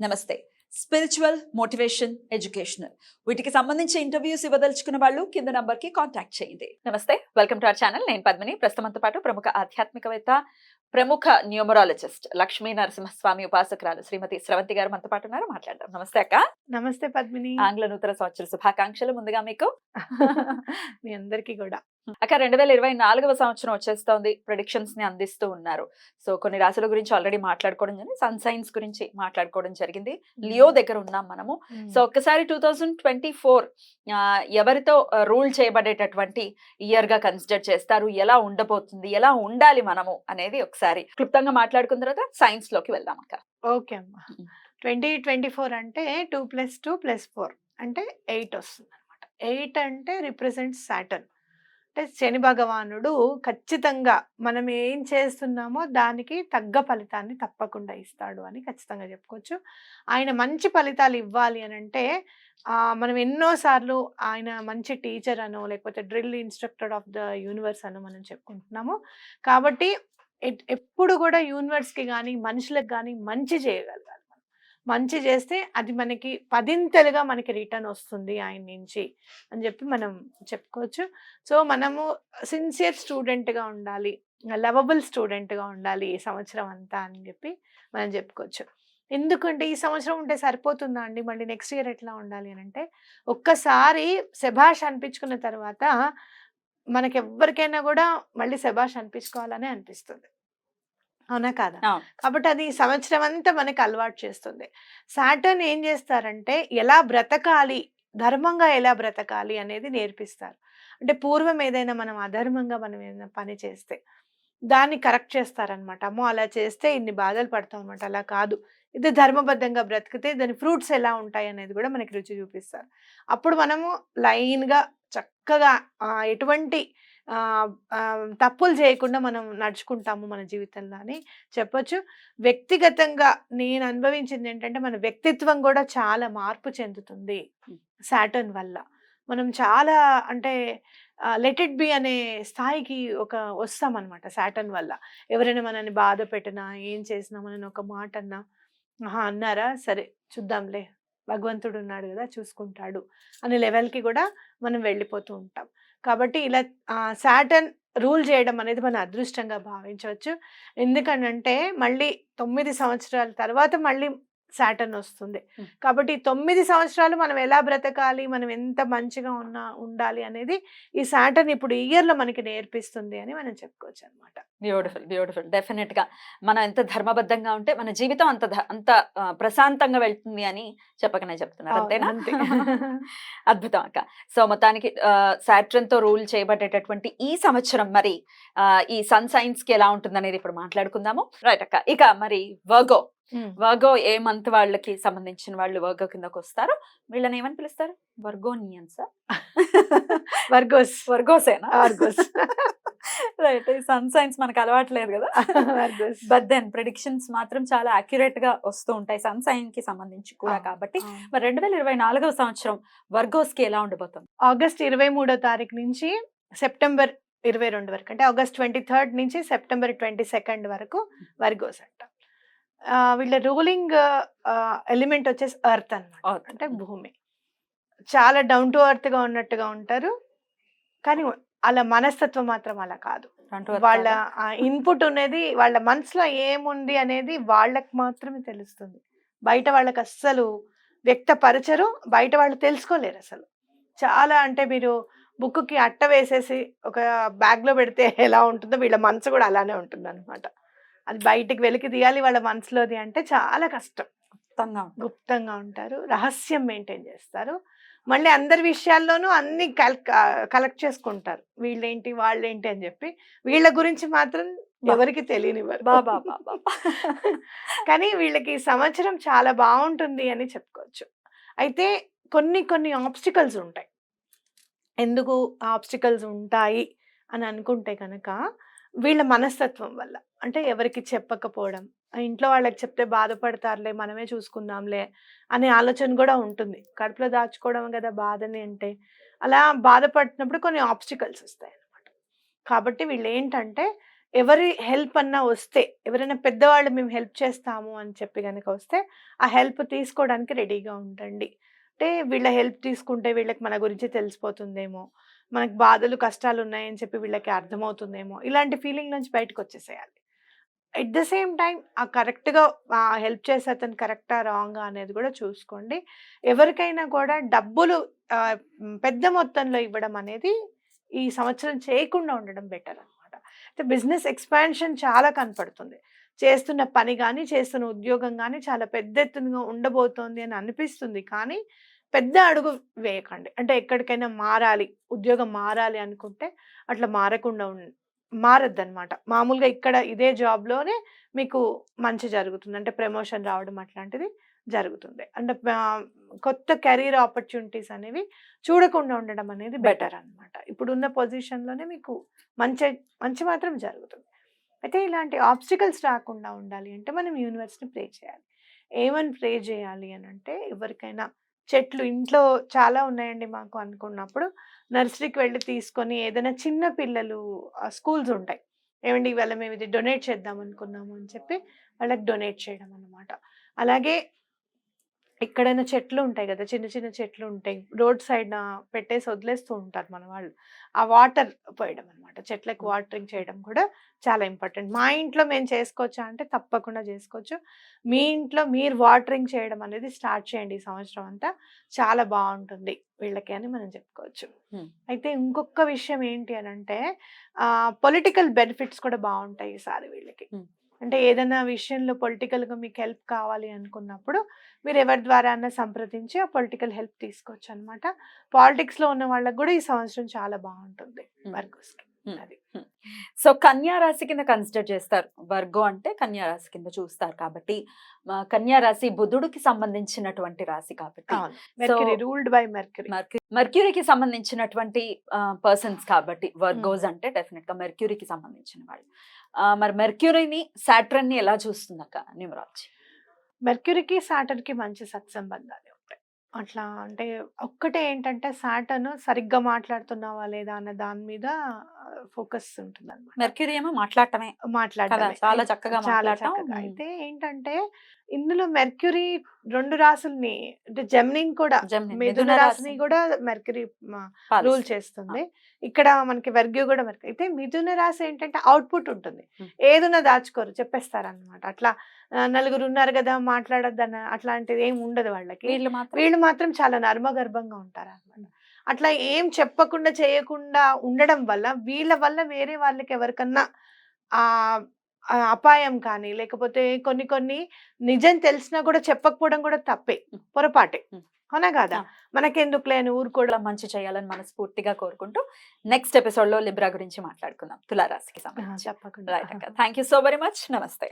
నమస్తే. Spiritual, motivation, educational వీటికి సంబంధించి ఇంటర్వ్యూస్ ఇవ్వదలుచుకున్న వాళ్ళు కింద నంబర్ కి కాంటాక్ట్ చేయండి. నమస్తే, వెల్కమ్ టు అవర్ ఛానల్. నేను పద్మిని. ప్రస్తుతంతో పాటు ప్రముఖ ఆధ్యాత్మికవేత్త, ప్రముఖ న్యూమరాలజిస్ట్, లక్ష్మీ నరసింహస్వామి ఉపాసకురాలు శ్రీమతి స్రవంతి గారు మనతో పాటు ఉన్నారు. మాట్లాడదాం. నమస్తే అక్క. నమస్తే పద్మిని. ఆంగ్ల నూతన సంవత్సర శుభాకాంక్షలు ముందుగా మీకు. మీ అందరికీ కూడా. అక్క, 2024వ సంవత్సరం వచ్చేస్తోంది. ప్రెడిక్షన్స్ ని అందిస్తూ ఉన్నారు. సో కొన్ని రాశుల గురించి ఆల్రెడీ మాట్లాడుకోవడం జరిగింది, సన్ సైన్స్ గురించి మాట్లాడుకోవడం జరిగింది. లియో దగ్గర ఉన్నాం మనము. సో ఒక్కసారి 2024 ఎవరితో రూల్ చేయబడేటటువంటి ఇయర్ గా కన్సిడర్ చేస్తారు, ఎలా ఉండబోతుంది, ఎలా ఉండాలి మనము అనేది ఒకసారి క్లుప్తంగా మాట్లాడుకున్న తర్వాత సైన్స్ లోకి వెళ్దాం అక్క. ఓకే అమ్మా. 2024 అంటే 2 + 2 + 4 అంటే 8 వస్తుంది అనమాట. 8 అంటే రిప్రజెంట్స్ సాటర్న్. అంటే శని భగవానుడు ఖచ్చితంగా మనం ఏం చేస్తున్నామో దానికి తగ్గ ఫలితాన్ని తప్పకుండా ఇస్తాడు అని ఖచ్చితంగా చెప్పుకోవచ్చు. ఆయన మంచి ఫలితాలు ఇవ్వాలి అని అంటే మనం ఎన్నోసార్లు ఆయన మంచి టీచర్ అనో లేకపోతే drill instructor of the universe అనో మనం చెప్పుకుంటున్నాము. కాబట్టి ఎప్పుడు కూడా యూనివర్స్కి కానీ మనుషులకు కానీ మంచి చేయగలగాలి. మంచి చేస్తే అది మనకి 10ంతలుగా మనకి రిటర్న్ వస్తుంది ఆయన నుంచి అని చెప్పి మనం చెప్పుకోవచ్చు. సో మనము సిన్సియర్ స్టూడెంట్గా ఉండాలి, లవబుల్ స్టూడెంట్గా ఉండాలి ఈ సంవత్సరం అంతా అని చెప్పి మనం చెప్పుకోవచ్చు. ఎందుకంటే ఈ సంవత్సరం ఉంటే సరిపోతుందా అండి, మళ్ళీ నెక్స్ట్ ఇయర్ ఎట్లా ఉండాలి అని అంటే, ఒక్కసారి శభాష్ అనిపించుకున్న తర్వాత మనకి ఎవ్వరికైనా కూడా మళ్ళీ శభాష్ అనిపించుకోవాలనే అనిపిస్తుంది, అవునా కాదా? కాబట్టి అది సంవత్సరం అంతా మనకి అలవాటు చేస్తుంది. సాటర్న్ ఏం చేస్తారంటే ఎలా బ్రతకాలి, ధర్మంగా ఎలా బ్రతకాలి అనేది నేర్పిస్తారు. అంటే పూర్వం ఏదైనా మనం అధర్మంగా మనం ఏదైనా పని చేస్తే దాన్ని కరెక్ట్ చేస్తారనమాట. అమ్మో అలా చేస్తే ఇన్ని బాధలు పడతాం అనమాట, అలా కాదు, ఇది ధర్మబద్ధంగా బ్రతికితే దాని ఫ్రూట్స్ ఎలా ఉంటాయి అనేది కూడా మనకి రుచి చూపిస్తారు. అప్పుడు మనము లైన్గా చక్కగా ఎటువంటి తప్పులు చేయకుండా మనం నడుచుకుంటాము మన జీవితంలో అని చెప్పొచ్చు. వ్యక్తిగతంగా నేను అనుభవించింది ఏంటంటే మన వ్యక్తిత్వం కూడా చాలా మార్పు చెందుతుంది సాటర్న్ వల్ల. మనం చాలా అంటే లెట్ ఇట్ బి అనే స్థాయికి వస్తామన్నమాట సాటర్న్ వల్ల. ఎవరైనా మనల్ని బాధ పెట్టినా ఏం చేసినా మనని ఒక మాట అన్నా అన్నారా సరే చూద్దాంలే, భగవంతుడు ఉన్నాడు కదా చూసుకుంటాడు అనే లెవెల్కి కూడా మనం వెళ్ళిపోతూ ఉంటాం. కాబట్టి ఇలా సాటర్న్ రూల్ చేయడం అనేది మన అదృష్టంగా భావించవచ్చు. ఎందుకనంటే మళ్ళీ 9 సంవత్సరాల తర్వాత మళ్ళీ సాటర్న్ వస్తుంది. కాబట్టి 9 సంవత్సరాలు మనం ఎలా బ్రతకాలి, మనం ఎంత మంచిగా ఉండాలి అనేది ఈ సాటర్న్ ఇప్పుడు ఈ ఇయర్లో మనకి నేర్పిస్తుంది అని మనం చెప్పుకోవచ్చు అనమాట. Beautiful beautiful. డెఫినెట్ గా మనం ఎంత ధర్మబద్ధంగా ఉంటే మన జీవితం అంత ప్రశాంతంగా వెళ్తుంది అని చెప్పకనే చెప్తున్నారు, అంతేనా? అద్భుతం అక్క. సో మొత్తానికి సాటర్న్ తో రూల్ చేయబడేటటువంటి ఈ సంవత్సరం మరి ఈ సన్ సైన్స్ కి ఎలా ఉంటుంది అనేది ఇప్పుడు మాట్లాడుకుందాము. రైట్ అక్క. ఇక మరి వర్గో ఏ మంత్ వాళ్ళకి సంబంధించిన వాళ్ళు వర్గో కిందకు వస్తారు. వీళ్ళని ఏమని పిలుస్తారు? వర్గోనియన్స్. వర్గోసేనా? రైట్. ఈ సన్ సైన్స్ మనకు అలవాట్లేదు కదా, బట్ దెన్ ప్రెడిక్షన్స్ మాత్రం చాలా అక్యురేట్ గా వస్తూ ఉంటాయి సన్ సైన్ కి సంబంధించి కూడా. కాబట్టి మరి 2024వ సంవత్సరం వర్గోస్ కి ఎలా ఉండబోతుంది? ఆగస్ట్ 23వ తారీఖు నుంచి సెప్టెంబర్ 22 వరకు, అంటే ఆగస్ట్ 23rd నుంచి సెప్టెంబర్ 22nd వరకు వర్గోస్ అంట. వీళ్ళ రూలింగ్ ఎలిమెంట్ వచ్చేసి ఎర్త్ అన్నమాట, అంటే భూమి. చాలా డౌన్ టు ఎర్త్ గా ఉన్నట్టుగా ఉంటారు, కానీ అలా మనస్తత్వం మాత్రం అలా కాదు. వాళ్ళ ఇన్పుట్ అనేది వాళ్ళ మనసులో ఏముంది అనేది వాళ్ళకి మాత్రమే తెలుస్తుంది. బయట వాళ్ళకి అస్సలు వ్యక్తపరచరు, బయట వాళ్ళు తెలుసుకోలేరు అసలు. చాలా అంటే మీరు బుక్కి అట్ట వేసేసి ఒక బ్యాగ్లో పెడితే ఎలా ఉంటుందో వీళ్ళ మనసు కూడా అలానే ఉంటుంది అనమాట. అది బయటికి వెలికి తీయాలి వాళ్ళ మనసులోది అంటే చాలా కష్టం. గుప్తంగా ఉంటారు, రహస్యం మెయింటైన్ చేస్తారు. మళ్ళీ అందరి విషయాల్లోనూ అన్ని కలెక్ట్ చేసుకుంటారు, వీళ్ళేంటి వాళ్ళేంటి అని చెప్పి. వీళ్ళ గురించి మాత్రం ఎవరికి తెలియనివ్వరు. కానీ వీళ్ళకి సంవత్సరం చాలా బాగుంటుంది అని చెప్పుకోవచ్చు. అయితే కొన్ని ఆబ్స్టికల్స్ ఉంటాయి. ఎందుకు ఆబ్స్టికల్స్ ఉంటాయి అని అనుకుంటే కనుక వీళ్ళ మనస్తత్వం వల్ల. అంటే ఎవరికి చెప్పకపోవడం, ఇంట్లో వాళ్ళకి చెప్తే బాధపడతారులే మనమే చూసుకుందాంలే అనే ఆలోచన కూడా ఉంటుంది. కడుపులో దాచుకోవడం కదా బాధని అంటే, అలా బాధపడుతున్నప్పుడు కొన్ని ఆబ్స్టికల్స్ వస్తాయి అన్నమాట. కాబట్టి వీళ్ళు ఏంటంటే ఎవరి హెల్ప్ అన్నా వస్తే, ఎవరైనా పెద్దవాళ్ళు మేము హెల్ప్ చేస్తాము అని చెప్పి గనక వస్తే, ఆ హెల్ప్ తీసుకోవడానికి రెడీగా ఉండండి. అంటే వీళ్ళ హెల్ప్ తీసుకుంటే వీళ్ళకి మన గురించి తెలిసిపోతుందేమో, మనకు బాధలు, కష్టాలు ఉన్నాయని చెప్పి వీళ్ళకి అర్థమవుతుందేమో, ఇలాంటి ఫీలింగ్ నుంచి బయటకొచ్చేసేయాలి. ఎట్ ద సేమ్ టైమ్ కరెక్ట్‌గా హెల్ప్ చేసే అతను కరెక్టా? రాంగా? అనేది కూడా చూసుకోండి. ఎవరికైనా కూడా డబ్బులు పెద్ద మొత్తంలో ఇవ్వడం అనేది ఈ సంవత్సరం చేయకుండా ఉండడం బెటర్ అనమాట. అంటే బిజినెస్ ఎక్స్‌పాన్షన్ చాలా కనపడుతుంది. చేస్తున్న పని గాని, చేస్తున్న ఉద్యోగం గాని చాలా పెద్ద ఎత్తున ఉండబోతోంది అని అనిపిస్తుంది. కానీ పెద్ద అడుగు వేయకండి. అంటే ఎక్కడికైనా మారాలి, ఉద్యోగం మారాలి అనుకుంటే అట్లా మారకుండా మారొద్దనమాట. మామూలుగా ఇక్కడ ఇదే జాబ్‌లోనే మీకు మంచి జరుగుతుంది. అంటే ప్రమోషన్ రావడం అట్లాంటిది జరుగుతుంది. అంటే కొత్త కెరీర్ ఆపర్చునిటీస్ అనేవి చూడకుండా ఉండడం అనేది బెటర్ అనమాట. ఇప్పుడున్న పొజిషన్‌లోనే మీకు మంచి మంచి మాత్రం జరుగుతుంది. అయితే ఇలాంటి ఆబ్స్టికల్స్ రాకుండా ఉండాలి అంటే మనం యూనివర్స్‌ని ప్రే చేయాలి. ఏమని ప్రే చేయాలి అనంటే ఎవరికైనా చెట్లు ఇంట్లో చాలా ఉన్నాయండి మాకు అనుకున్నప్పుడు నర్సరీకి వెళ్ళి తీసుకొని ఏదైనా చిన్న పిల్లలు స్కూల్స్ ఉంటాయి. ఏవండి ఇవాళ మేము ఇది డొనేట్ చేద్దాం అనుకున్నాము అని చెప్పి వాళ్ళకి డొనేట్ చేయడం అన్నమాట. అలాగే ఎక్కడైనా చెట్లు ఉంటాయి గదా! చిన్న చిన్న చెట్లు ఉంటాయి. రోడ్ సైడ్‌న పెట్టేసి వదిలేస్తూ ఉంటారు మన వాళ్ళు. ఆ వాటర్ పోయడం అన్నమాట. చెట్లకు వాటరింగ్ చేయడం కూడా చాలా ఇంపార్టెంట్. మా ఇంట్లో మేము చేసుకోవచ్చా అంటే తప్పకుండా చేసుకోవచ్చు. మీ ఇంట్లో మీరు వాటరింగ్ చేయడం అనేది స్టార్ట్ చేయండి ఈ సంవత్సరం అంతా. చాలా బావుంటుంది వీళ్ళకి అని మనం చెప్పుకోవచ్చు. అయితే ఇంకొక విషయం ఏంటి అనంటే పొలిటికల్ బెనిఫిట్స్ కూడా బావుంటాయి ఈసారి వీళ్ళకి. అంటే ఏదైనా విషయంలో పొలిటికల్‌గా మీకు హెల్ప్ కావాలి అనుకున్నప్పుడు మీరు ఎవరి ద్వారా అన్నా సంప్రదించి ఆ పొలిటికల్ హెల్ప్ తీసుకోవచ్చు అనమాట. పాలిటిక్స్‌లో ఉన్న వాళ్ళకి కూడా ఈ సంవత్సరం చాలా బాగుంటుంది వర్గోస్‌కి. అది. సో కన్యా రాశి కింద కన్సిడర్ చేస్తారు. వర్గో అంటే కన్యా రాశి కింద చూస్తారు కాబట్టి కన్యా రాశి బుధుడికి సంబంధించినటువంటి రాశి కాబట్టి మెర్క్యూరీ రూల్డ్ బై మెర్క్యూరీ. మెర్క్యూరీకి సంబంధించినటువంటి పర్సన్స్ కాబట్టి వర్గోస్ అంటే డెఫినెట్ గా మెర్క్యూరీకి సంబంధించిన వాళ్ళు. మరి మెర్క్యూరీని సాటర్న్ ని ఎలా చూస్తుందక్క న్యూమరాలజీ? మెర్క్యూరీకి సాటర్న్‌కి మంచి సత్సంబంధాలు ఉంటాయి. అట్లా అంటే ఒక్కటే ఏంటంటే సాటర్న్ సరిగ్గా మాట్లాడుతున్నావా లేదా అన్న దాని మీద ఫోకస్ ఉంటుందన్నమాట. మెర్క్యూరీ ఏమో మాట్లాడటమే కదా, చాలా చక్కగా మాట్లాడటం. అయితే ఏంటంటే ఇందులో మెర్క్యూరీ 2 రాసుల్ని అంటే జెమినిని కూడా మిథున రాశిని కూడా మెర్క్యూరీ రూల్ చేస్తుంది. ఇక్కడ మనకి వర్గ్యూ కూడా మెర్క్యూరీ. అయితే మిథున రాశి ఏంటంటే అవుట్‌పుట్ ఉంటుంది. ఏదున్నా దాచుకోరు, చెప్పేస్తారన్నమాట. అట్లా నలుగురు ఉన్నారు కదా మాట్లాడొద్దన్న అట్లాంటిది ఏమి ఉండదు వాళ్ళకి. వీళ్ళు మాత్రం చాలా నర్మగర్భంగా ఉంటారన్నమాట. అట్లా ఏం చెప్పకుండా చేయకుండా ఉండడం వల్ల వీళ్ళ వల్ల వేరే వాళ్ళకి ఎవరికన్నా అపాయం కానీ లేకపోతే కొన్ని కొన్ని నిజం తెలిసినా కూడా చెప్పకపోవడం కూడా తప్పే, పొరపాటే. అవునా కాదా? మనకెందుకులే అని ఊరుకోవడం. మంచి చేయాలని మనస్ఫూర్తిగా కోరుకుంటూ నెక్స్ట్ ఎపిసోడ్ లో లిబ్రా గురించి మాట్లాడుకుందాం, తులారాశికి సంబంధించి. తప్పకుండా. Thank you so very much. నమస్తే.